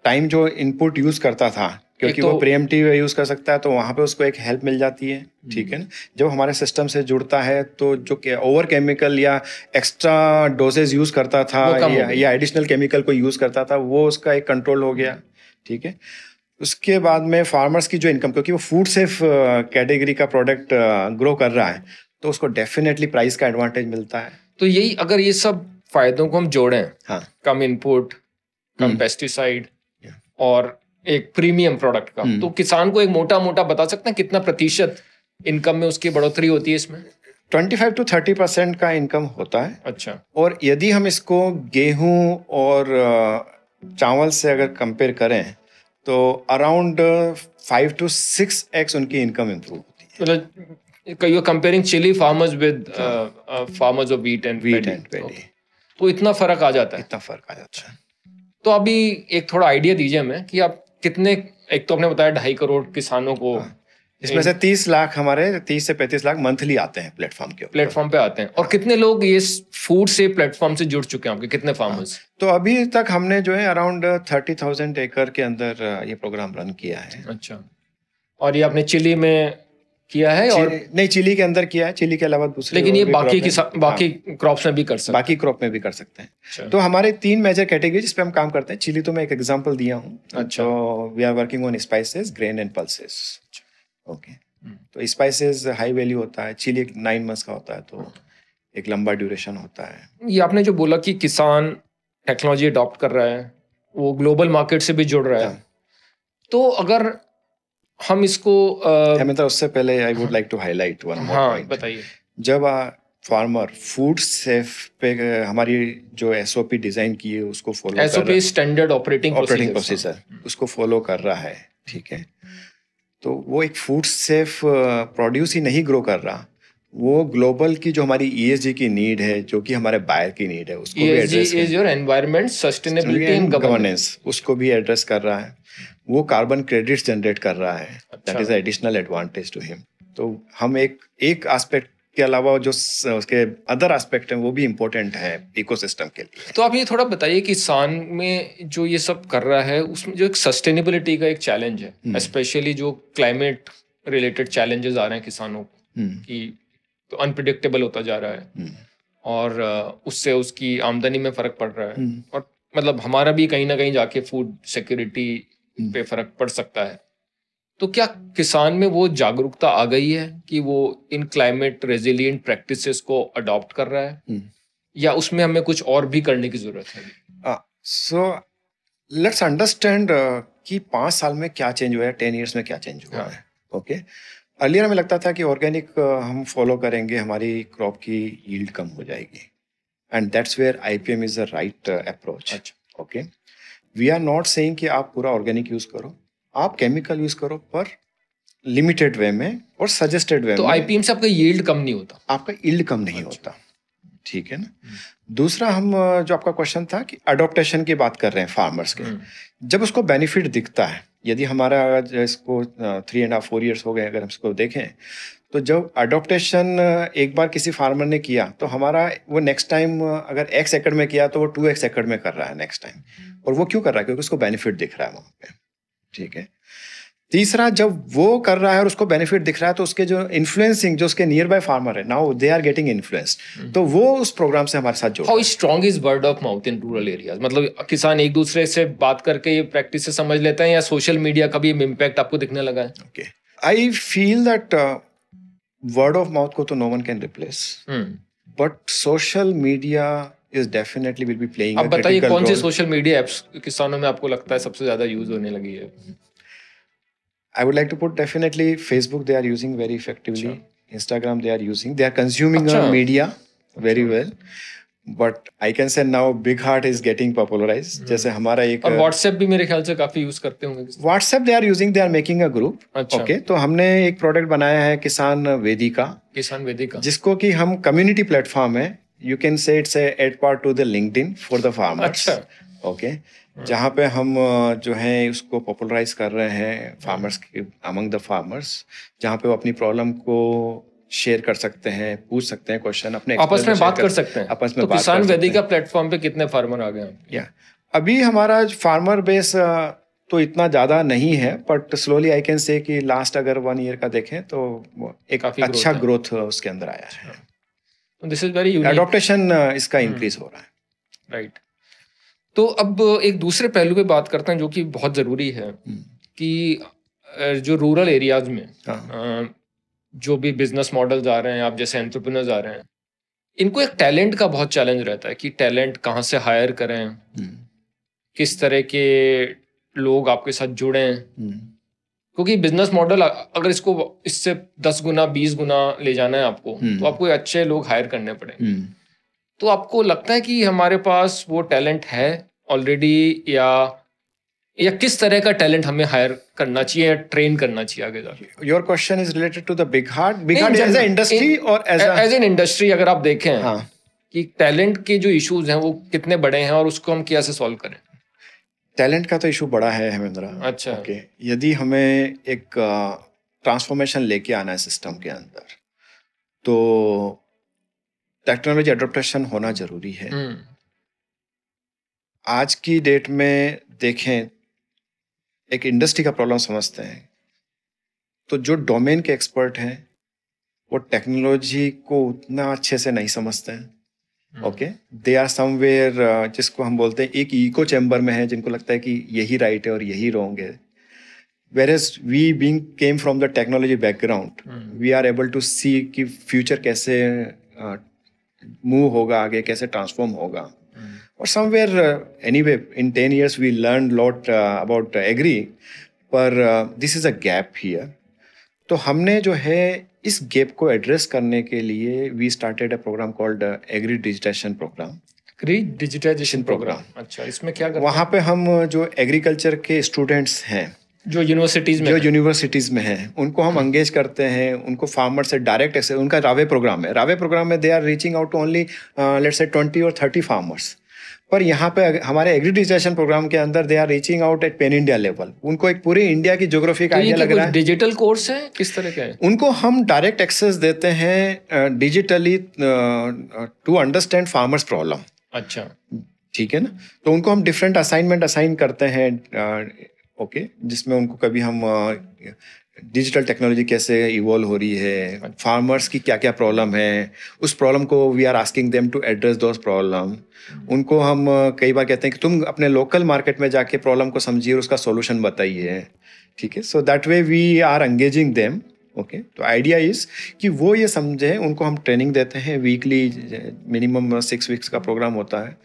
टाइम जो इनपुट यूज करता था, क्योंकि वो प्रीएम्प्टिव यूज कर सकता है, तो वहां पे उसको एक हेल्प मिल जाती है, ठीक है ना। जब हमारे सिस्टम से जुड़ता है तो जो ओवर केमिकल या एक्स्ट्रा डोजेज यूज करता था या एडिशनल केमिकल को यूज करता था, वो उसका एक कंट्रोल हो गया, ठीक है। उसके बाद में फार्मर्स की जो इनकम, क्योंकि वो फूड सेफ कैटेगरी का प्रोडक्ट ग्रो कर रहा है, तो उसको डेफिनेटली प्राइस का एडवांटेज मिलता है। तो यही, अगर ये सब फायदों को हम जोड़ें, हाँ, कम इनपुट, कम पेस्टिसाइड और एक प्रीमियम प्रोडक्ट का, तो किसान को एक मोटा मोटा बता सकते हैं कितना प्रतिशत इनकम में उसकी बढ़ोतरी होती है इसमें? 25 to 30% का इनकम होता है। अच्छा। और यदि हम इसको गेहूं और चावल से अगर कंपेयर करें तो अराउंड 5 to 6x उनकी इनकम इम्प्रूव होती है। मतलब you are comparing chilli farmers with farmers of wheat and paddy, तो इतना फर्क आ जाता है? इतना फर्क आ जाता है। तो अभी एक थोड़ा आइडिया दीजिए हमें कि आप कितने, एक तो आपने बताया 2.5 करोड़ किसानों को, इसमें से 30 लाख हमारे 30 से 35 लाख मंथली आते हैं प्लेटफॉर्म पे आते हैं। और कितने लोग ये फूड से प्लेटफॉर्म से जुड़ चुके हैं आपके, कितने फार्मर्स? तो अभी तक हमने जो है अराउंड 30,000 एकड़ के अंदर ये प्रोग्राम रन किया है। अच्छा। और ये आपने चिली में किया है? और नहीं, चिली के अंदर किया है, चिली के अलावा दूसरे, लेकिन ये बाकी क्रॉप्स में भी कर सकते हैं? बाकी क्रॉप में भी कर सकते हैं। तो हमारे 3 मेजर कैटेगरी जिस पे हम काम करते हैं। चिली तो मैं एक एग्जांपल दिया हूँ। अच्छा। तो we are working on spices, grain and pulses. Okay. तो स्पाइसेस हाई वैल्यू होता है, चिली 9 मंथ्स का होता है, तो एक लंबा ड्यूरेशन होता है। ये आपने जो बोला कि किसान टेक्नोलॉजी अडॉप्ट कर रहा है, वो ग्लोबल मार्केट से भी जुड़ रहा है, तो अगर हम इसको मतलब उससे पहले I would like to highlight one more point. बताइए। जब फार्मर फूड सेफ पे हमारी जो SOP डिजाइन की है उसको फॉलो कर रहा है, SOP स्टैंडर्ड ऑपरेटिंग प्रोसीजर, उसको फॉलो कर रहा है, ठीक है, तो वो एक फूड सेफ प्रोड्यूस ही नहीं ग्रो कर रहा, वो ग्लोबल की जो हमारी ESG की नीड है, जो कि हमारे बायर की नीड है, उसको भी एड्रेस कर, your environment sustainability and governance, उसको भी एड्रेस कर रहा है। वो कार्बन क्रेडिट्स जनरेट कर रहा है, that is additional advantage to him. तो हम एक एस्पेक्ट के अलावा जो उसके अदर एस्पेक्ट हैं वो भी इम्पोर्टेंट है इकोसिस्टम के लिए। तो आप ये थोड़ा बताइए, किसान में जो ये सब कर रहा है उसमें जो एक सस्टेनेबिलिटी का एक चैलेंज है, स्पेशली जो क्लाइमेट रिलेटेड चैलेंजेस आ रहे हैं किसानों को, कि तो अनप्रिडिक्टेबल होता जा रहा है और उससे उसकी आमदनी में फर्क पड़ रहा है, और मतलब हमारा भी कहीं ना कहीं जाके फूड सिक्योरिटी पे फर्क पड़ सकता है। तो क्या किसान में वो जागरूकता आ गई है कि वो इन क्लाइमेट रेजिलिएंट प्रैक्टिसेस को अडॉप्ट कर रहा है, या उसमें हमें कुछ और भी करने की जरूरत है? सो लेट्स अंडरस्टैंड कि 5 साल में क्या चेंज हुआ है, 10 इयर्स में क्या चेंज हुआ है। ओके, अर्लियर हमें लगता था कि ऑर्गेनिक हम फॉलो करेंगे, हमारी क्रॉप की यील्ड कम हो जाएगी, and that's where IPM is the right approach. Okay, we are not saying कि आप पूरा ऑर्गेनिक यूज करो, आप केमिकल यूज करो, पर लिमिटेड वे में और सजेस्टेड वे में। तो IPM से आपका यील्ड कम नहीं होता? आपका यील्ड कम नहीं होता, ठीक है ना। दूसरा, हम जो आपका क्वेश्चन था कि अडॉप्टेशन की बात कर रहे हैं फार्मर्स के, जब उसको बेनिफिट दिखता है, यदि हमारा इसको 3.5-4 years हो गए अगर हम इसको देखें, तो जब अडॉप्टेशन एक बार किसी फार्मर ने किया तो हमारा वो नेक्स्ट टाइम अगर X एकड़ में किया तो वो 2X एकड़ में कर रहा है नेक्स्ट टाइम। और वो क्यों कर रहा है? क्योंकि उसको बेनिफिट दिख रहा है वहां पे, ठीक है। तीसरा, जब वो कर रहा है और उसको बेनिफिट दिख रहा है तो उसके जो इन्फ्लुएंसिंग, जो उसके नियर बाय फार्मर है, now they are getting influenced, तो वो उस प्रोग्राम से हमारे साथ जुड़। How strong is word of mouth in rural areas? मतलब किसान एक दूसरे से बात करके ये प्रैक्टिस से समझ लेते हैं, या सोशल मीडिया का भी इम्पैक्ट आपको दिखने लगा है? Okay, I feel that word of mouth को तो no one can replace, but social media is definitely will be playing. अब बताइए कौन से सोशल मीडिया एप्स किसानों में आपको लगता है सबसे ज्यादा यूज होने लगी है? I would like to put definitely Facebook they are using very effectively. Instagram they are using. They are consuming अच्छा media very well. But I can say now Big Heart is getting popularized. जैसे हमारा एक और WhatsApp भी मेरे ख्याल से काफी यूज करते होंगे. WhatsApp they are using, they are making a group. अच्छा. Okay, तो हमने एक प्रोडक्ट बनाया है किसान वेदिका. किसान वेदिका जिसको कि हम कम्युनिटी प्लेटफॉर्म है. You can say it's a add part to the LinkedIn for the farmers. अच्छा. Okay. जहाँ पे हम जो है उसको पॉपुलराइज कर रहे हैं फार्मर्स के अमंग द फार्मर्स, जहाँ पे वो अपनी प्रॉब्लम को शेयर कर सकते हैं, पूछ सकते हैं क्वेश्चन, अपने आपस में बात कर सकते हैं. आपस में तो किसान वेदिका प्लेटफॉर्म पे कितने फार्मर आ गए हैं? या अभी हमारा फार्मर बेस तो इतना ज्यादा नहीं है, बट स्लोली आई कैन से कि लास्ट अगर 1 ईयर का देखें तो एक अच्छा ग्रोथ उसके अंदर आया है. This is very unique. Adaptation इसका इंक्रीज हो रहा है. राइट. तो अब एक दूसरे पहलू पे बात करते हैं जो कि बहुत ज़रूरी है कि जो रूरल एरियाज में जो भी बिजनेस मॉडल्स आ रहे हैं, आप जैसे एंटरप्रेन्योर्स आ रहे हैं, इनको एक टैलेंट का बहुत चैलेंज रहता है कि टैलेंट कहाँ से हायर करें, किस तरह के लोग आपके साथ जुड़ें, क्योंकि बिजनेस मॉडल अगर इसको इससे 10 गुना 20 गुना ले जाना है आपको, तो आपको अच्छे लोग हायर करने पड़ेंगे. तो आपको लगता है कि हमारे पास वो टैलेंट है ऑलरेडी, या किस तरह का टैलेंट हमें हायर करना चाहिए या ट्रेन करना चाहिए आगे जाके? Your question is related to the BigHaat as a industry और एज एन इंडस्ट्री. अगर आप देखें कि टैलेंट के जो इश्यूज हैं वो कितने बड़े हैं और उसको हम कैसे सॉल्व करें? टैलेंट का तो इशू बड़ा है हेमेंद्र. अच्छा. ओके. यदि हमें एक ट्रांसफॉर्मेशन लेके आना है सिस्टम के अंदर, तो टेक्नोलॉजी एडॉप्टेशन होना जरूरी है. आज की डेट में देखें, एक इंडस्ट्री का प्रॉब्लम समझते हैं तो जो डोमेन के एक्सपर्ट हैं वो टेक्नोलॉजी को उतना अच्छे से नहीं समझते हैं. ओके. दे आर समवेयर, जिसको हम बोलते हैं एक इको चैम्बर में है, जिनको लगता है कि यही राइट है और यही रॉन्ग है. Whereas we being came from the technology background, we are able to see कि फ्यूचर कैसे मूव होगा आगे, कैसे ट्रांसफॉर्म होगा. और somewhere anyway in 10 years we learned lot about agri, पर this is a gap here. तो हमने जो है इस गैप को एड्रेस करने के लिए we started a programme called agri digitization programme. Digitization programme. अच्छा. इसमें क्या करते हैं? वहाँ पे हम जो एग्रीकल्चर के स्टूडेंट्स हैं जो यूनिवर्सिटीज में हैं उनको हम एंगेज करते हैं, उनको फार्मर से डायरेक्ट एक्सेस. उनका रावे प्रोग्राम है. रावे प्रोग्राम में they are reaching out to only let's say 20 और 30 फार्मर्स. पर यहाँ पे हमारे एग्री डिजिटाइजेशन प्रोग्राम के अंदर they are reaching out at pan India level. उनको एक पूरी इंडिया की ज्योग्राफी का आइडिया लग रहा है. डिजिटल कोर्स है, किस तरह का है? उनको हम डायरेक्ट एक्सेस देते हैं digitally to understand farmers problem. अच्छा. ठीक है ना. तो उनको हम डिफरेंट असाइनमेंट असाइन करते हैं. ओके. जिसमें उनको कभी हम डिजिटल टेक्नोलॉजी कैसे इवॉल्व हो रही है, फार्मर्स की क्या क्या प्रॉब्लम है, उस प्रॉब्लम को we are asking them to address those problem. उनको हम कई बार कहते हैं कि तुम अपने लोकल मार्केट में जाके प्रॉब्लम को समझिए और उसका सॉल्यूशन बताइए. ठीक है. So that way we are engaging them. Okay. तो आइडिया इज कि वो ये समझे. उनको हम ट्रेनिंग देते हैं वीकली, मिनिमम 6 weeks का प्रोग्राम होता है.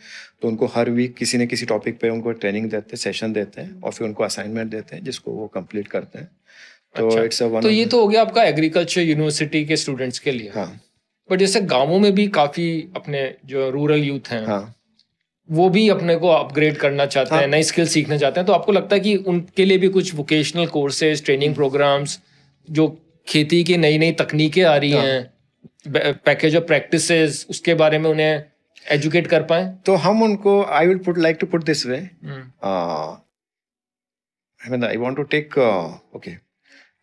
तो उनको हर वीक किसी न किसी टॉपिक पे उनको ट्रेनिंग देते हैं, सेशन देते हैं और फिर उनको असाइनमेंट देते हैं जिसको वो कंप्लीट करते हैं. तो अच्छा. It's one. तो ये तो हो गया आपका एग्रीकल्चर यूनिवर्सिटी के स्टूडेंट्स के लिए. हाँ. बट जैसे गाँवों में भी काफी अपने जो रूरल यूथ हैं, हाँ, वो भी अपने को अपग्रेड करना चाहते हैं, नई स्किल सीखना चाहते हैं. तो आपको लगता है कि उनके लिए भी कुछ वोकेशनल कोर्सेज, ट्रेनिंग प्रोग्राम्स, जो खेती की नई नई तकनीकें आ रही हैं, पैकेज ऑफ प्रैक्टिसेस, उसके बारे में उन्हें एजुकेट कर पाए? तो हम उनको, I will put like to put this way, I want to take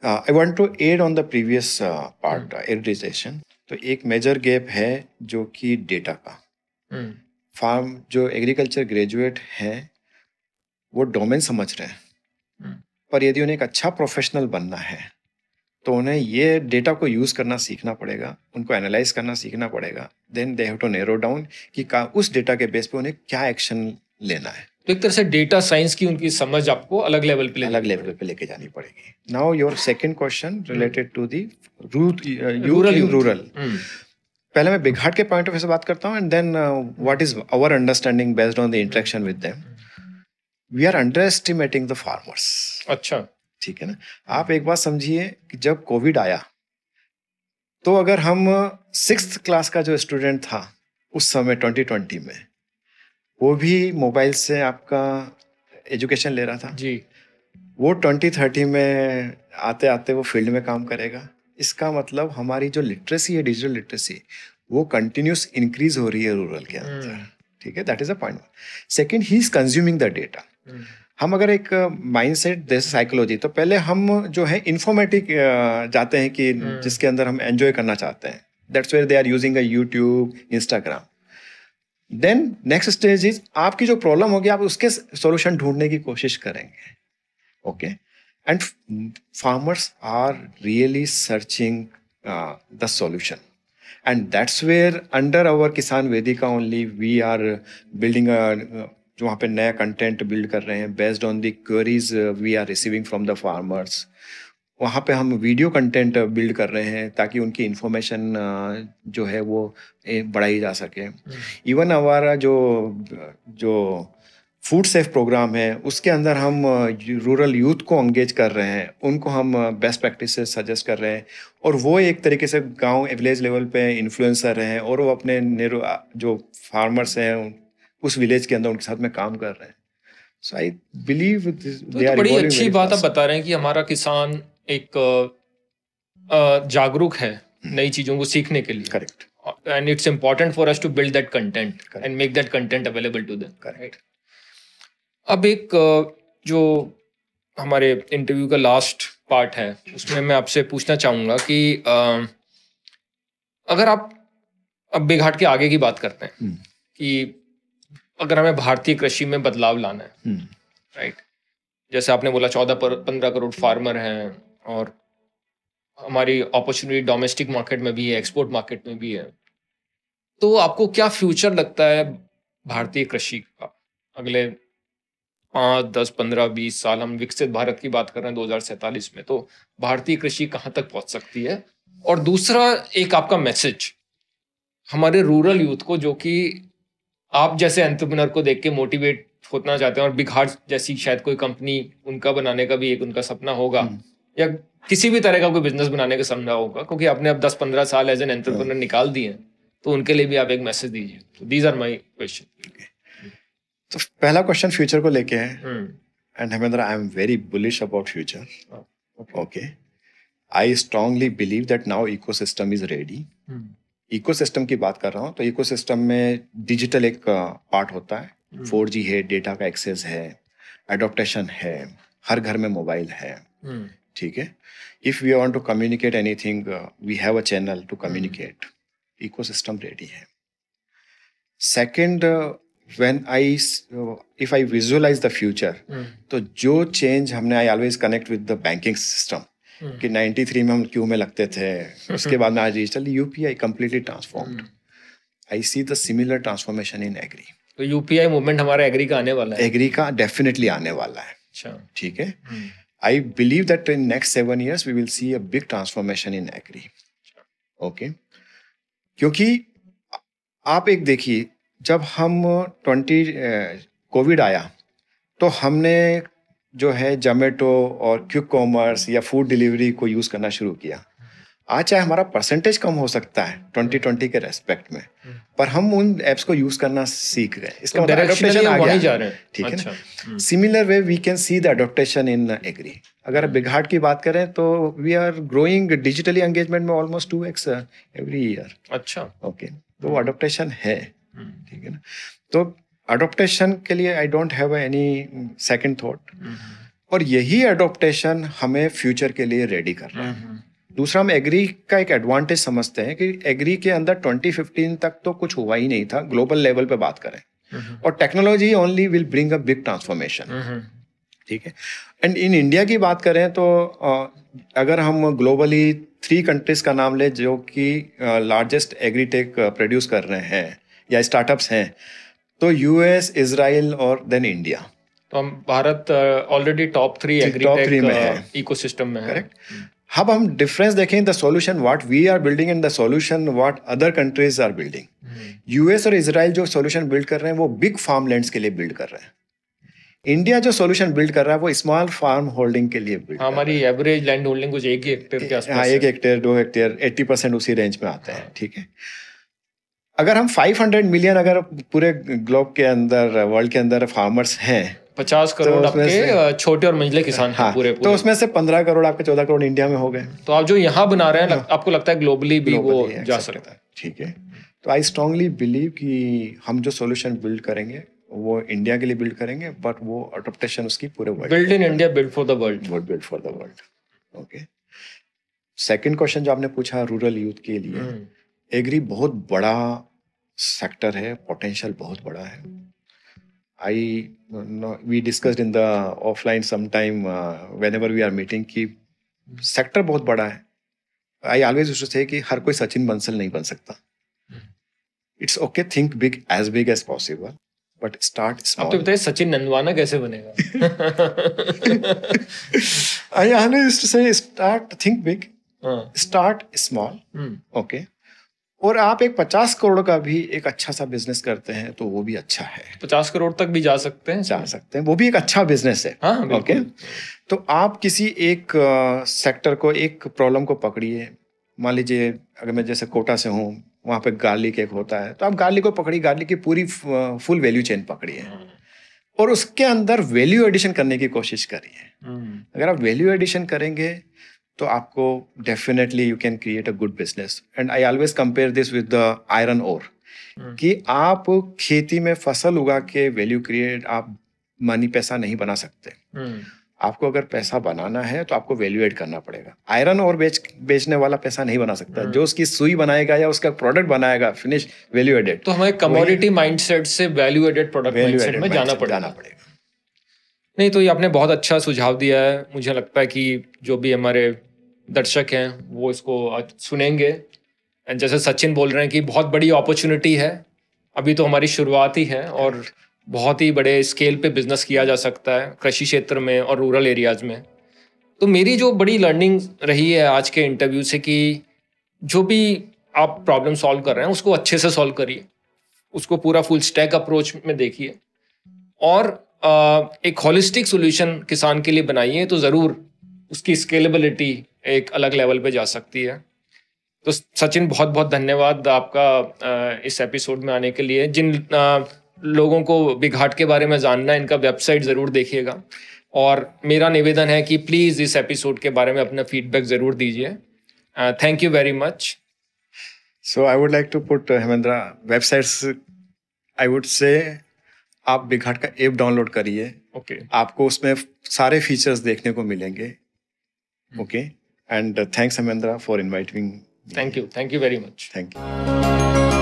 I want to aid on the previous part, erodization. तो एक मेजर गैप है जो कि डेटा का. फार्म जो एग्रीकल्चर ग्रेजुएट हैं वो डोमेन समझ रहे हैं, पर यदि उन्हें एक अच्छा प्रोफेशनल बनना है तो उन्हें ये डेटा को यूज करना सीखना पड़ेगा, उनको एनालाइज करना सीखना पड़ेगा. Then they have to narrow down कि उस डेटा के बेस पे उन्हें क्या एक्शन लेना है. तो एक तरह से डेटा साइंस की उनकी समझ आपको अलग लेवल पे लेके जानी पड़ेगी. Now your second question related to the rural. पहले मैं बिग हार्ट के पॉइंट ऑफ व्यू से बात करता हूँ, and then what is our understanding based on the interaction with them. We are underestimating the farmers. अच्छा. ठीक है ना. आप एक बात समझिए कि जब कोविड आया तो अगर हम 6th क्लास का जो स्टूडेंट था उस समय 2020 में, वो भी मोबाइल से आपका एजुकेशन ले रहा था जी, वो 2030 में आते आते वो फील्ड में काम करेगा। इसका मतलब हमारी जो लिटरेसी है, डिजिटल लिटरेसी, वो कंटिन्यूस इंक्रीज हो रही है रूरल के अंदर। ठीक है, that is a point. Second, he is consuming the data. हम अगर एक माइंडसेट जैसे साइकोलॉजी, तो पहले हम जो है इंफॉर्मेटिक जाते हैं कि जिसके अंदर हम एंजॉय करना चाहते हैं, that's where they are using a YouTube, Instagram. Then next stage is आपकी जो प्रॉब्लम होगी आप उसके सॉल्यूशन ढूंढने की कोशिश करेंगे। Okay, and farmers are really searching the solution, and that's where under our Kisan Vedika only we are building a जो वहाँ पे नया कंटेंट बिल्ड कर रहे हैं based on the queries we are receiving from the farmers. वहाँ पे हम वीडियो कंटेंट बिल्ड कर रहे हैं ताकि उनकी इंफॉर्मेशन जो है वो बढ़ाई जा सके। इवन हमारा जो जो फूड सेफ प्रोग्राम है उसके अंदर हम रूरल यूथ को एंगेज कर रहे हैं, उनको हम बेस्ट प्रैक्टिसेस सजेस्ट कर रहे हैं, और वो एक तरीके से गांव विलेज लेवल पे इन्फ्लुएंसर हैं और वो अपने जो फार्मर्स हैं उस विलेज के अंदर उनके साथ में काम कर रहे हैं। सो आई बिलीव दे आर बड़ी अच्छी बात आप बता रहे हैं कि हमारा किसान एक जागरूक है नई चीजों को सीखने के लिए। Correct, and it's important for us to build that content and make that content available to them. Correct. अब एक जो हमारे इंटरव्यू का लास्ट पार्ट है उसमें मैं आपसे पूछना चाहूँगा कि अगर आप अब बेघाट के आगे की बात करते हैं कि अगर हमें भारतीय कृषि में बदलाव लाना है, राइट, जैसे आपने बोला 14-15 करोड़ फार्मर हैं और हमारी अपॉर्चुनिटी डोमेस्टिक मार्केट में भी है, एक्सपोर्ट मार्केट में भी है, तो आपको क्या फ्यूचर लगता है भारतीय कृषि का अगले 5, 10, 15, 20 साल? हम विकसित भारत की बात कर रहे हैं 2047 में, तो भारतीय कृषि कहाँ तक पहुंच सकती है? और दूसरा एक आपका मैसेज हमारे रूरल यूथ को जो कि आप जैसे एंटरप्रेन्योर को देख के मोटिवेट होना चाहते हैं, और बिघाट जैसी शायद कोई कंपनी उनका बनाने का भी एक उनका सपना होगा, या किसी भी तरह का कोई बिजनेस बनाने का सपना होगा, क्योंकि आपने अब 10-15 साल एज एन एंटरप्रेन्योर निकाल दिए हैं, तो उनके लिए भी आप एक मैसेज दीजिए। तो दीज आर माय क्वेश्चन। तो पहला क्वेश्चन फ्यूचर को लेके है, and Hemendra, I am very bullish about future. Okay, I strongly believe that now ecosystem is ready. Ecosystem की बात कर रहा हूँ तो इकोसिस्टम में डिजिटल एक पार्ट होता है, 4G है, डेटा का एक्सेस है, एडॉप्टेशन है, हर घर में मोबाइल है। ठीक है, if we want to communicate anything we have a channel to communicate. Ecosystem ready है। Second, when if I visualize the future, तो जो चेंज हमने, I always connect with the banking system कि 93 में हम क्यू में लगते थे, उसके बाद में आज digital UPI completely transformed. I see the similar transformation in agree. तो यूपीआई मूवमेंट हमारा एग्री का आने वाला है? एग्री का डेफिनेटली आने वाला है। अच्छा, ठीक है, I believe that in next 7 years we will see a big transformation in agri. Okay, क्योंकि आप एक देखिए, जब हम कोविड आया तो हमने जो है जोमेटो और क्विक कॉमर्स या फूड डिलीवरी को यूज करना शुरू किया। आज चाहे हमारा परसेंटेज कम हो सकता है 2020 के रेस्पेक्ट में, पर हम उन एप्स को यूज करना सीख रहे हैं। इसका मतलब एडॉप्टेशन आ गया। ठीक है ना? Similar way we can see the adoptation in agri. अगर बिघाट की बात करें तो we are growing digitally engagement में ऑलमोस्ट 2x एवरी ईयर। अच्छा, ओके, तो वो एडॉप्टेशन है। ठीक है ना? तो अडॉप्टेशन के लिए I don't have any second thought, और यही अडॉप्टेशन हमें फ्यूचर के लिए रेडी कर रहा है। दूसरा, हम एग्री का एक एडवांटेज समझते हैं कि एग्री के अंदर 2015 तक तो कुछ हुआ ही नहीं था, ग्लोबल लेवल पे बात करें, और technology only will bring a big transformation. ठीक है, एंड इन इंडिया की बात करें तो अगर हम ग्लोबली 3 कंट्रीज का नाम ले जो कि लार्जेस्ट एग्रीटेक प्रोड्यूस कर रहे हैं या स्टार्टअप्स हैं, तो यूएस, इजराइल और देन इंडिया। तो हम भारत ऑलरेडी टॉप 3 एग्रीटेक इकोसिस्टम में है। करेक्ट। अब हम डिफरेंस देखें, the solution what we are building and the solution what other countries are building. US और इजराइल जो सॉल्यूशन बिल्ड कर रहे हैं वो बिग फार्म लैंड्स के लिए बिल्ड कर रहे हैं। इंडिया जो सॉल्यूशन बिल्ड कर रहा है वो स्मॉल फार्म होल्डिंग के लिए बिल्ड, हमारी एवरेज लैंड होल्डिंग कुछ 1 हेक्टेयर के आसपास। हाँ, 1 हेक्टेयर 2 हेक्टेयर 80% उसी रेंज में आते हैं। ठीक है, अगर हम 500 मिलियन अगर पूरे ग्लोब के अंदर, वर्ल्ड के अंदर फार्मर्स हैं, 50 करोड़ तो आपके छोटे और मंझले किसान हैं पूरे। तो उसमें से 15 करोड़ आपके 14 करोड़ इंडिया में हो गए। तो आप जो यहाँ बना रहे हैं आपको लगता है ग्लोबली भी वो जा सकता है? ठीक है, तो आई स्ट्रांगली बिलीव कि हम जो सॉल्यूशन बिल्ड करेंगे वो इंडिया के लिए बिल्ड करेंगे, बट वो अडॉप्टेशन उसकी पूरे world, build in India, build for the world, build for the world. Okay, second question जो आपने पूछा रूरल यूथ के लिए, एग्री बहुत बड़ा सेक्टर है, पोटेंशियल बहुत बड़ा है। we discussed in the offline sometime whenever we are meeting कि सेक्टर बहुत बड़ा है। I always used to say कि हर कोई सचिन बंसल नहीं बन सकता। It's okay, think big as possible, but start small. आप तो बताइए सचिन नंदवाना कैसे बनेगा? I always used to say think big, start small, okay. और आप एक 50 करोड़ का भी एक अच्छा सा बिजनेस करते हैं तो वो भी अच्छा है। 50 करोड़ तक भी जा सकते हैं, वो भी एक अच्छा बिजनेस है। हाँ, ओके, तो आप किसी एक सेक्टर को, एक प्रॉब्लम को पकड़िए। मान लीजिए अगर मैं जैसे कोटा से हूँ, वहाँ पे गार्लिक एक होता है, तो आप गार्लिक को पकड़िए, गार्लिक की पूरी फुल वैल्यू चेन पकड़िए और उसके अंदर वैल्यू एडिशन करने की कोशिश करिए। अगर आप वैल्यू एडिशन करेंगे तो आपको definitely you can create a good business. And I always compare this with the iron ore, कि आप खेती में फसल उगा के वैल्यू क्रिएट, आप मनी पैसा नहीं बना सकते। आपको अगर पैसा बनाना है तो आपको वैल्यू एड करना पड़ेगा। आयरन ओर बेचने वाला पैसा नहीं बना सकता, जो उसकी सुई बनाएगा या उसका प्रोडक्ट बनाएगा फिनिश वैल्यू एडेड। तो हमें कमोडिटी माइंडसेट से वैल्यू एडेड प्रोडक्ट माइंडसेट में जाना पड़ेगा। नहीं, तो ये आपने बहुत अच्छा सुझाव दिया है। मुझे लगता है कि जो भी हमारे दर्शक हैं वो इसको सुनेंगे। एंड जैसे सचिन बोल रहे हैं कि बहुत बड़ी अपॉर्चुनिटी है, अभी तो हमारी शुरुआत ही है और बहुत ही बड़े स्केल पे बिजनेस किया जा सकता है कृषि क्षेत्र में और रूरल एरियाज में। तो मेरी जो बड़ी लर्निंग रही है आज के इंटरव्यू से कि जो भी आप प्रॉब्लम सॉल्व कर रहे हैं उसको अच्छे से सॉल्व करिए, उसको पूरा फुल स्टैक अप्रोच में देखिए और एक होलिस्टिक सोल्यूशन किसान के लिए बनाइए, तो ज़रूर उसकी स्केलेबिलिटी एक अलग लेवल पे जा सकती है। तो सचिन बहुत बहुत धन्यवाद आपका इस एपिसोड में आने के लिए। जिन लोगों को बिघाट के बारे में जानना है, इनका वेबसाइट ज़रूर देखिएगा और मेरा निवेदन है कि प्लीज़ इस एपिसोड के बारे में अपना फीडबैक ज़रूर दीजिए। Thank you very much. So I would like to put Hemendra websites, I would say आप बिघाट का ऐप डाउनलोड करिए। ओके, आपको उसमें सारे फीचर्स देखने को मिलेंगे। Okay, and thanks Hemendra for inviting. Thank you very much. Thank you.